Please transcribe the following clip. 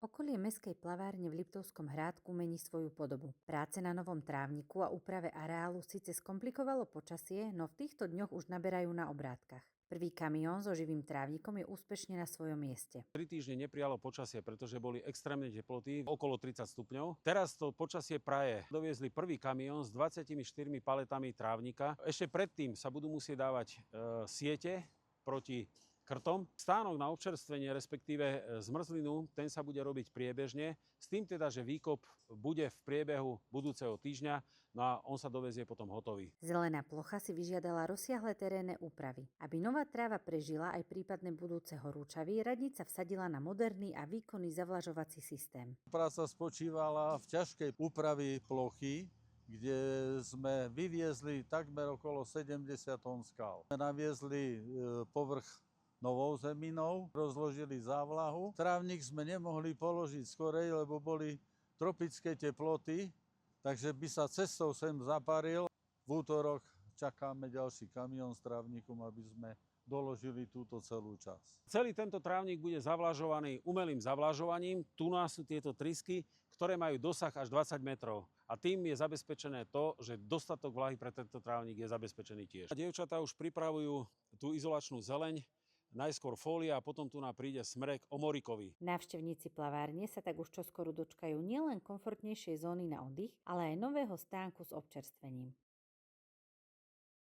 Okolie mestskej plavárne v Liptovskom Hrádku mení svoju podobu. Práce na novom trávniku a úprave areálu síce skomplikovalo počasie, no v týchto dňoch už naberajú na obrátkach. Prvý kamión so živým trávnikom je úspešne na svojom mieste. 3 týždne neprijalo počasie, pretože boli extrémne teploty, okolo 30 stupňov. Teraz to počasie praje. Doviezli prvý kamión s 24 paletami trávnika. Ešte predtým sa budú musieť dávať siete proti krtom. Stánok na občerstvenie, respektíve zmrzlinu, ten sa bude robiť priebežne, s tým teda, že výkop bude v priebehu budúceho týždňa, no a on sa dovezie potom hotový. Zelená plocha si vyžiadala rozsiahle terénne úpravy. Aby nová tráva prežila aj prípadné budúce horúčavy, radnica vsadila na moderný a výkonný zavlažovací systém. Práca spočívala v ťažkej úpravy plochy, kde sme vyviezli takmer okolo 70 tón skál. Naviezli povrch novou zeminou, rozložili závlahu. Trávnik sme nemohli položiť skorej, lebo boli tropické teploty, takže by sa cestou sem zaparil. V útorok čakáme ďalší kamión s trávnikom, aby sme doložili túto celú časť. Celý tento trávnik bude zavlažovaný umelým zavlažovaním. Tu nás sú tieto trysky, ktoré majú dosah až 20 metrov. A tým je zabezpečené to, že dostatok vlahy pre tento trávnik je zabezpečený tiež. Dievčatá už pripravujú tú izolačnú zeleň, najskôr fólia a potom tu nám príde smrek omorikový. Návštevníci plavárne sa tak už čoskoro dočkajú nielen komfortnejšej zóny na oddych, ale aj nového stánku s občerstvením.